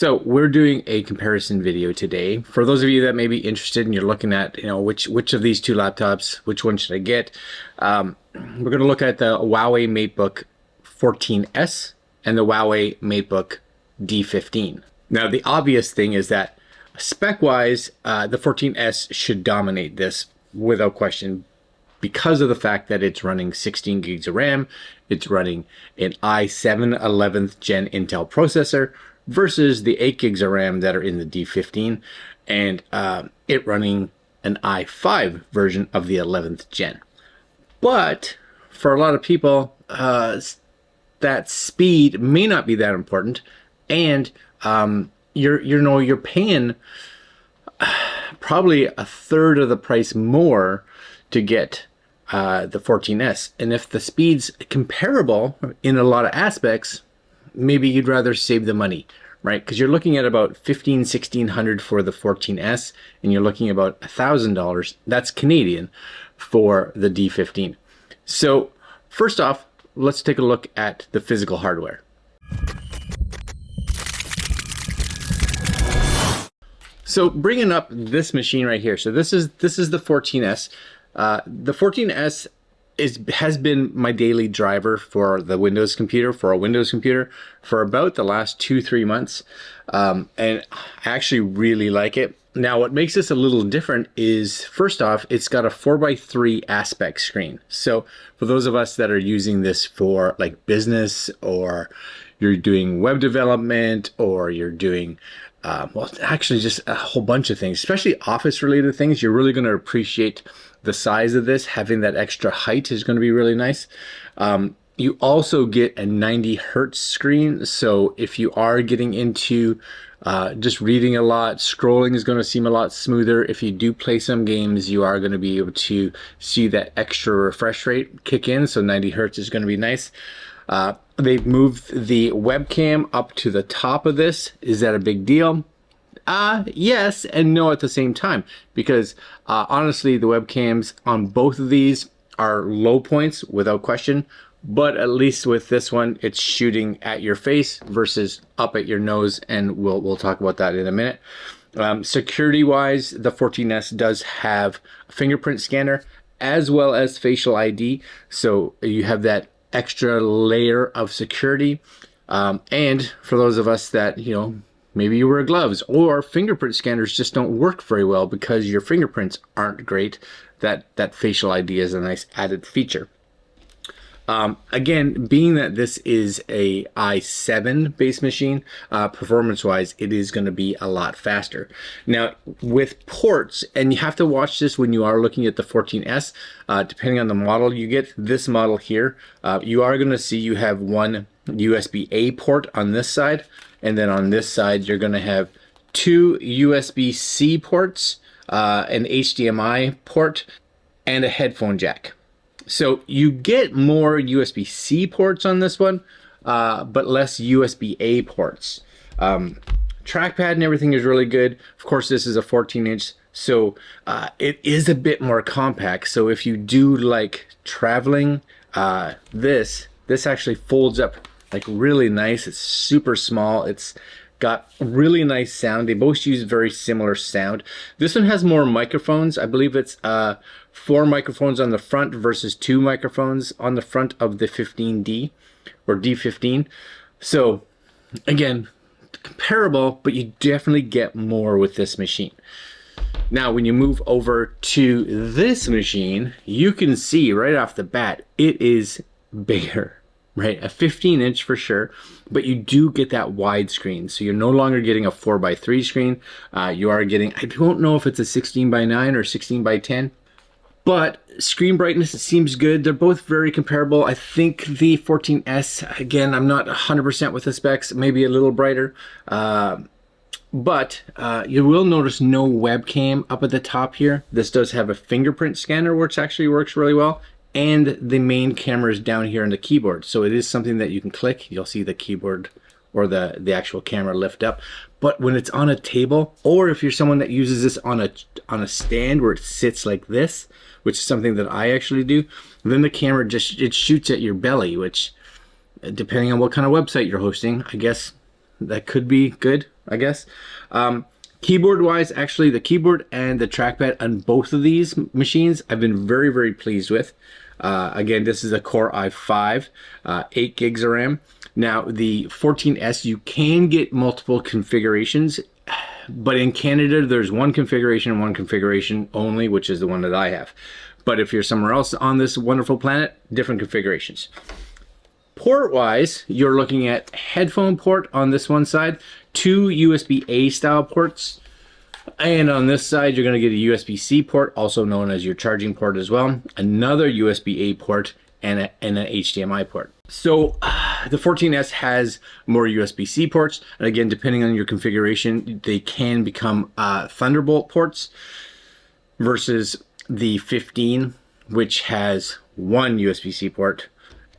So we're doing a comparison video today. For those of you that may be interested and you're looking at, which of these two laptops, which one should I get? We're going to look at the Huawei Matebook 14S and the Huawei Matebook D15. Now, the obvious thing is that spec-wise, the 14S should dominate this without question because of the fact that it's running 16 gigs of RAM, it's running an i7 11th gen Intel processor versus the 8 gigs of RAM that are in the D15, and it running an i5 version of the 11th gen. But for a lot of people, that speed may not be that important, and you're paying probably a third of the price more to get the 14S. And if the speed's comparable in a lot of aspects, maybe you'd rather save the money, right? Because you're looking at about $1,600 for the 14S, and you're looking at about $1,000, that's Canadian, for the D15. So first off, let's take a look at the physical hardware. So bringing up this machine right here. So this is the 14S. The 14S has been my daily driver for a Windows computer, for about the last 2-3 months. And I actually really like it. Now, what makes this a little different is, first off, it's got a 4:3 aspect screen. So for those of us that are using this for like business, or you're doing web development, or you're doing well, actually just a whole bunch of things, especially office related things, you're really going to appreciate the size of this. Having that extra height is going to be really nice. You also get a 90 hertz screen. So if you are getting into just reading a lot, scrolling is going to seem a lot smoother. If you do play some games, you are going to be able to see that extra refresh rate kick in. So 90 hertz is going to be nice. They've moved the webcam up to the top of this. Is that a big deal? Yes and no at the same time, because honestly, the webcams on both of these are low points without question, but at least with this one, it's shooting at your face versus up at your nose, and we'll talk about that in a minute. Security wise, the 14S does have a fingerprint scanner as well as facial ID, so you have that extra layer of security. And for those of us that, maybe you wear gloves, or fingerprint scanners just don't work very well because your fingerprints aren't great, that facial ID is a nice added feature. Again, being that this is a i7 based machine, performance wise, it is going to be a lot faster. Now with ports, and you have to watch this when you are looking at the 14S, depending on the model you get. This model here, you are going to see you have one USB-A port on this side, and then on this side you're going to have two USB-C ports, an HDMI port, and a headphone jack. So you get more USB-C ports on this one, but less USB-A ports. Trackpad and everything is really good. Of course, this is a 14-inch, so it is a bit more compact. So if you do like traveling, this actually folds up like really nice. It's super small. It's got really nice sound. They both use very similar sound. This one has more microphones. I believe it's 4 microphones on the front versus 2 microphones on the front of the 15D or D15. So again, comparable, but you definitely get more with this machine. Now, when you move over to this machine, you can see right off the bat, it is bigger. Right, a 15-inch for sure, but you do get that wide screen. So you're no longer getting a 4:3 screen. You are getting, I don't know if it's a 16:9 or 16:10, but screen brightness, it seems good. They're both very comparable. I think the 14S, again, I'm not 100% with the specs, maybe a little brighter, but you will notice no webcam up at the top here. This does have a fingerprint scanner, which actually works really well. And the main camera is down here on the keyboard, so it is something that you can click. You'll see the keyboard or the actual camera lift up. But when it's on a table, or if you're someone that uses this on a stand where it sits like this, which is something that I actually do, then the camera just, it shoots at your belly, which depending on what kind of website you're hosting, I guess that could be good. I guess. Keyboard wise, actually the keyboard and the trackpad on both of these machines I've been very, very pleased with. Again, this is a Core i5, 8 gigs of RAM. Now the 14S, you can get multiple configurations, but in Canada there's one configuration and one configuration only, which is the one that I have. But if you're somewhere else on this wonderful planet, different configurations. Port wise, you're looking at headphone port on this one side, 2 USB-A style ports, and on this side you're going to get a USB-C port, also known as your charging port as well, another USB-A port, and an HDMI port. So the 14S has more USB-C ports, and again, depending on your configuration, they can become Thunderbolt ports, versus the 15, which has 1 USB-C port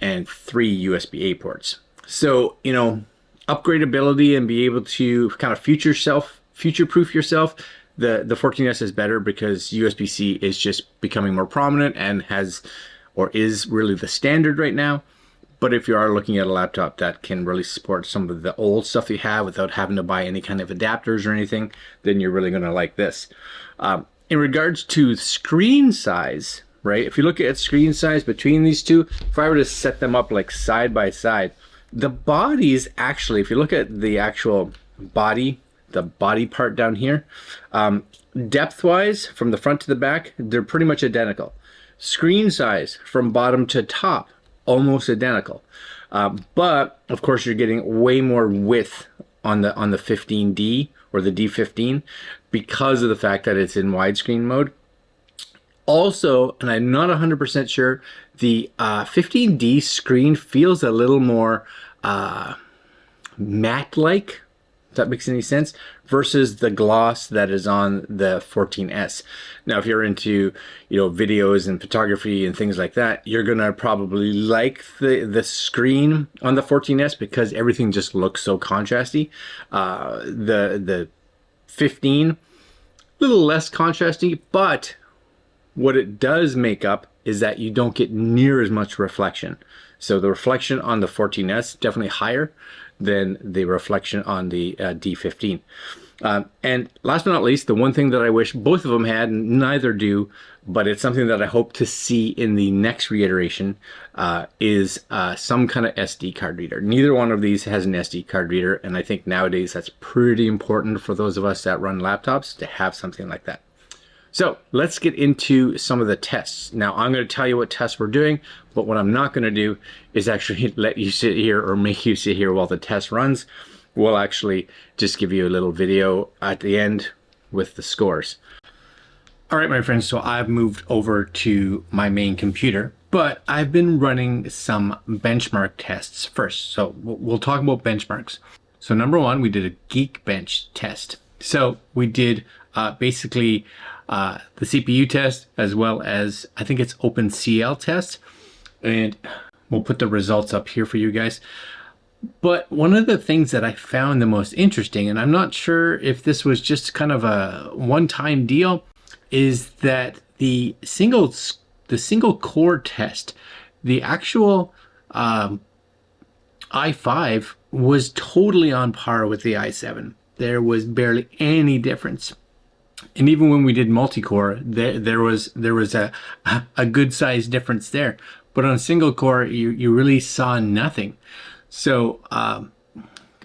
and 3 USB-A ports. So, you know, upgradability and be able to kind of future-proof yourself, the 14S is better because USB-C is just becoming more prominent and is really the standard right now. But if you are looking at a laptop that can really support some of the old stuff you have without having to buy any kind of adapters or anything, then you're really going to like this. In regards to screen size, right? If you look at screen size between these two, if I were to set them up like side by side, the bodies actually, if you look at the actual body, the body part down here, depth wise from the front to the back, they're pretty much identical. Screen size from bottom to top, almost identical. But of course you're getting way more width on the 15D or the D15 because of the fact that it's in widescreen mode. Also, and I'm not 100% sure, the 15D screen feels a little more matte-like, if that makes any sense, versus the gloss that is on the 14S. Now, if you're into, you know, videos and photography and things like that, you're gonna probably like the screen on the 14S because everything just looks so contrasty. The 15, a little less contrasty, but what it does make up is that you don't get near as much reflection. So the reflection on the 14S definitely higher than the reflection on the D15. And last but not least, the one thing that I wish both of them had, and neither do, but it's something that I hope to see in the next reiteration, is some kind of SD card reader. Neither one of these has an SD card reader, and I think nowadays that's pretty important for those of us that run laptops to have something like that. So let's get into some of the tests. Now I'm going to tell you what tests we're doing, but what I'm not going to do is actually let you sit here or make you sit here while the test runs. We'll actually just give you a little video at the end with the scores. All right, my friends, so I've moved over to my main computer, but I've been running some benchmark tests first. So we'll talk about benchmarks. So number one, we did a Geekbench test. So we did basically the CPU test, as well as I think it's OpenCL test, and we'll put the results up here for you guys. But one of the things that I found the most interesting, and I'm not sure if this was just kind of a one-time deal, is that the single core test, the actual i5 was totally on par with the i7. There was barely any difference. And even when we did multi-core, there was a good size difference there. But on single core, you really saw nothing. So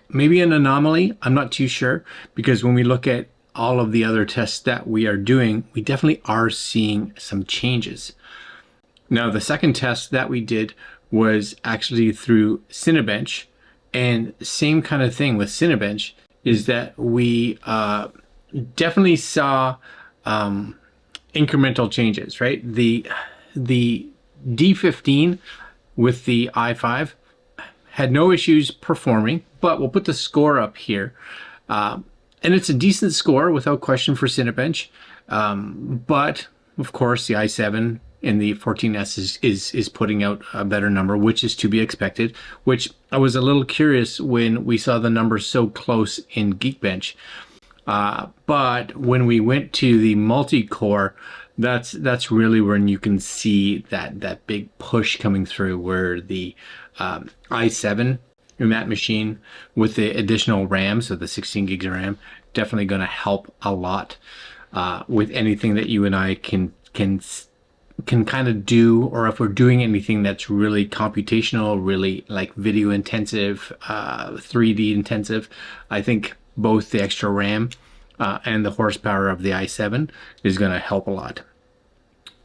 maybe an anomaly, I'm not too sure, because when we look at all of the other tests that we are doing, we definitely are seeing some changes. Now, the second test that we did was actually through Cinebench, and same kind of thing with Cinebench is that we definitely saw incremental changes, right? The D15 with the i5 had no issues performing, but we'll put the score up here. And it's a decent score without question for Cinebench. But of course the i7 in the 14S is putting out a better number, which is to be expected, which I was a little curious when we saw the numbers so close in Geekbench. But when we went to the multi-core, that's really when you can see that big push coming through, where the i7 in that machine with the additional RAM, so the 16 gigs of RAM, definitely going to help a lot with anything that you and I can kind of do, or if we're doing anything that's really computational, really like video intensive, 3D intensive. I think both the extra RAM and the horsepower of the i7 is going to help a lot.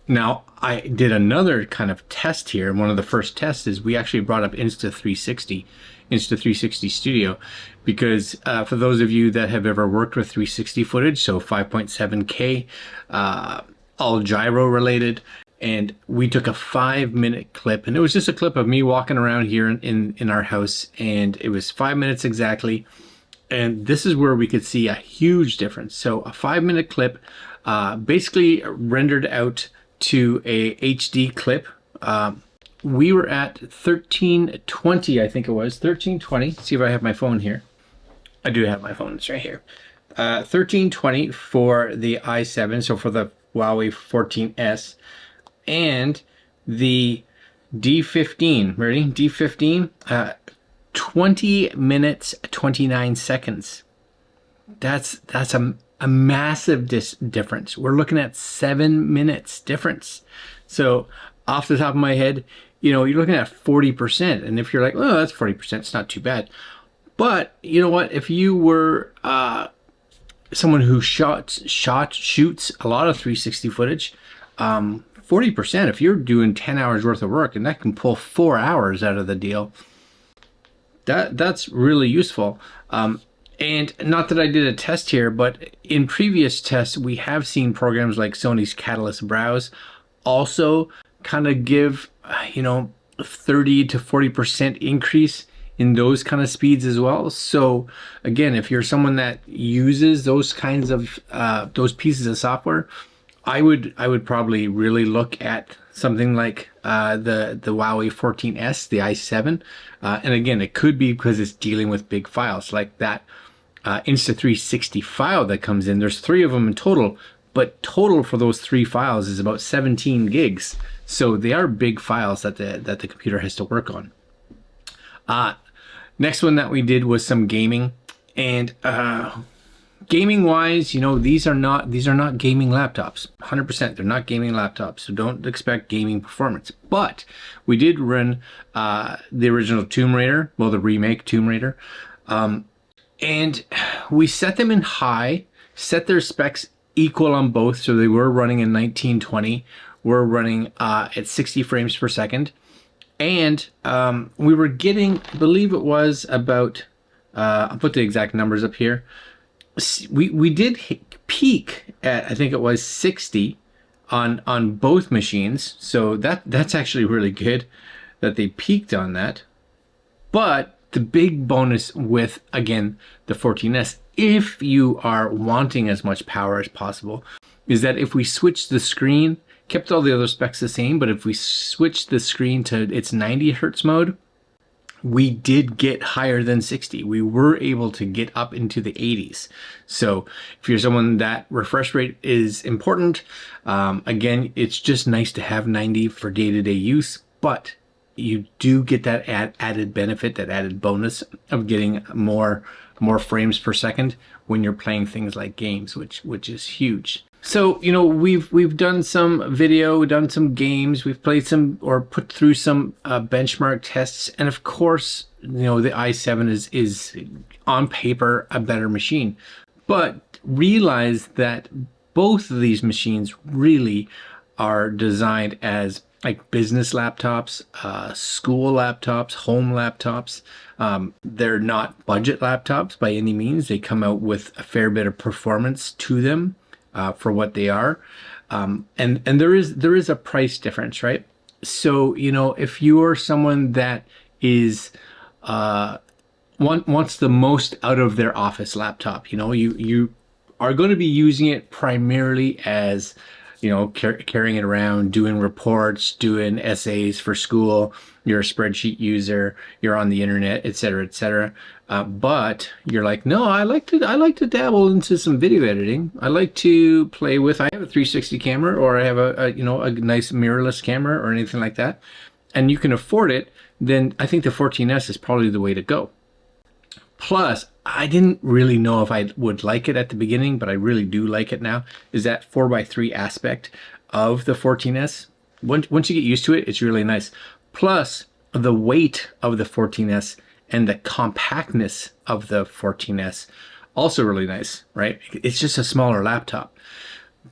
Now, I did another kind of test here, and one of the first tests is we actually brought up Insta360 Studio, because for those of you that have ever worked with 360 footage, so 5.7K, all gyro related, and we took a 5-minute clip, and it was just a clip of me walking around here in our house, and it was 5 minutes exactly. And this is where we could see a huge difference. So a 5-minute clip, basically rendered out to a HD clip. We were at 1320, I think it was 1320. See if I have my phone here. I do have my phone. It's right here. 1320 for the i7, so for the Huawei 14S, and the D15. Ready? D15. 20 minutes 29 seconds. That's a massive difference. We're looking at 7 minutes difference. So off the top of my head, you know, you're looking at 40%. And if you're like, oh, that's 40%, it's not too bad. But you know what? If you were someone who shoots a lot of 360 footage, 40%, if you're doing 10 hours worth of work and that can pull 4 hours out of the deal, that's really useful. And not that I did a test here, but in previous tests, we have seen programs like Sony's Catalyst Browse also kind of give, you know, 30 to 40% increase in those kind of speeds as well. So again, if you're someone that uses those kinds of those pieces of software, I would probably really look at something like the Huawei 14S, the i7, and again, it could be because it's dealing with big files like that Insta360 file that comes in. There's 3 of them in total, but total for those 3 files is about 17 gigs. So they are big files that the computer has to work on. Next one that we did was some gaming, and gaming wise, you know, these are not gaming laptops. 100%, they're not gaming laptops, so don't expect gaming performance. But we did run the original Tomb Raider, well, the remake Tomb Raider, and we set them in high, set their specs equal on both, so they were running in 1920. We're running at 60 frames per second, and we were getting, I believe it was about, I'll put the exact numbers up here. We did peak at, I think it was 60 on both machines, so that's actually really good that they peaked on that. But the big bonus with, again, the 14S, if you are wanting as much power as possible, is that if we switch the screen, kept all the other specs the same, but if we switch the screen to its 90 hertz mode, we did get higher than 60. We were able to get up into the 80s. So if you're someone that refresh rate is important, again, it's just nice to have 90 for day-to-day use, but you do get that added benefit, that added bonus of getting more frames per second when you're playing things like games, which is huge. So, you know, we've done some video, done some games, we've played some or put through some benchmark tests, and of course, you know, the i7 is on paper a better machine. But realize that both of these machines really are designed as like business laptops, school laptops, home laptops. They're not budget laptops by any means. They come out with a fair bit of performance to them for what they are. And there is a price difference, right? So, you know, if you are someone that is wants the most out of their office laptop, you know, you are going to be using it primarily as, you know, carrying it around, doing reports, doing essays for school. You're a spreadsheet user, you're on the internet, etc., etc. But you're like, no, I like to dabble into some video editing. I like to play with. I have a 360 camera, or I have a you know, a nice mirrorless camera or anything like that, and you can afford it. then I think the 14S is probably the way to go. Plus, I didn't really know if I would like it at the beginning, but I really do like it now, is that 4x3 aspect of the 14S. Once you get used to it, it's really nice. Plus, the weight of the 14S and the compactness of the 14S, also really nice, right? It's just a smaller laptop.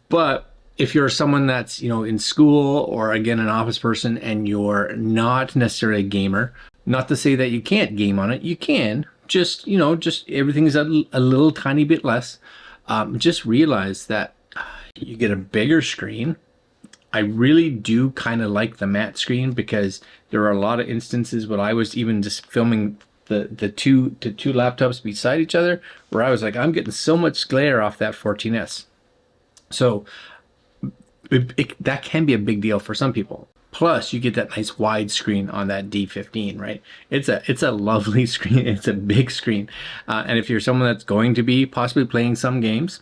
But if you're someone that's, in school, or again, an office person, and you're not necessarily a gamer, not to say that you can't game on it, you can, just everything's a little tiny bit less. Just realize that you get a bigger screen. I really do kind of like the matte screen, because there are a lot of instances when I was even just filming the two laptops beside each other, where I was like, I'm getting so much glare off that 14S. So that can be a big deal for some people. Plus, you get that nice wide screen on that D15, right? It's a lovely screen. It's a big screen. And if you're someone that's going to be possibly playing some games,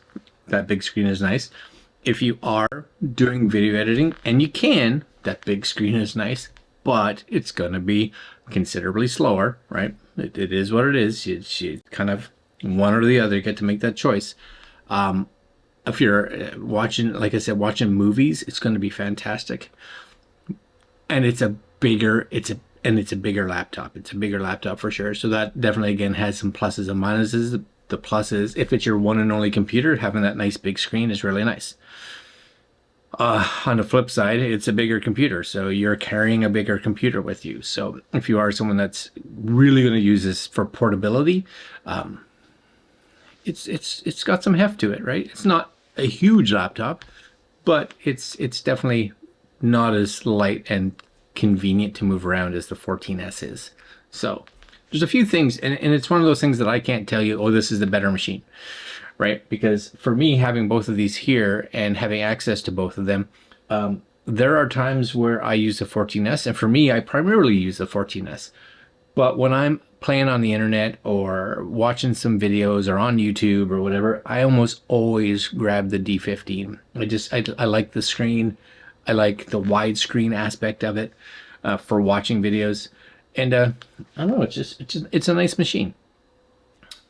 that big screen is nice. If you are doing video editing, and you can, that big screen is nice, but it's going to be considerably slower, right? It is what it is. You kind of one or the other, you get to make that choice. If you're watching, like I said, watching movies, it's going to be fantastic. And it's a bigger laptop. It's a bigger laptop for sure. So that definitely, again, has some pluses and minuses. The plus is, if it's your one and only computer, having that nice big screen is really nice. On the flip side, it's a bigger computer, so you're carrying a bigger computer with you. So if you are someone that's really going to use this for portability, it's got some heft to it, right? It's not a huge laptop, but it's definitely not as light and convenient to move around as the 14S is. So there's a few things, and it's one of those things that I can't tell you, oh, this is the better machine, right? Because for me, having both of these here and having access to both of them, there are times where I use the 14S, and for me, I primarily use the 14S. But when I'm playing on the internet or watching some videos or on YouTube or whatever, I almost always grab the D15. I like the screen. I like the widescreen aspect of it for watching videos. And I don't know, it's a nice machine.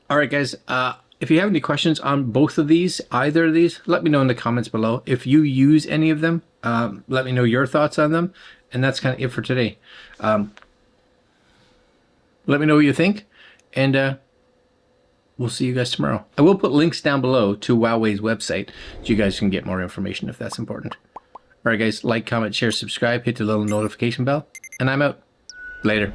All right, guys. If you have any questions on both of these, either of these, let me know in the comments below. If you use any of them, let me know your thoughts on them. And that's kind of it for today. Let me know what you think, and we'll see you guys tomorrow. I will put links down below to Huawei's website so you guys can get more information if that's important. All right, guys, like, comment, share, subscribe, hit the little notification bell, and I'm out. Later.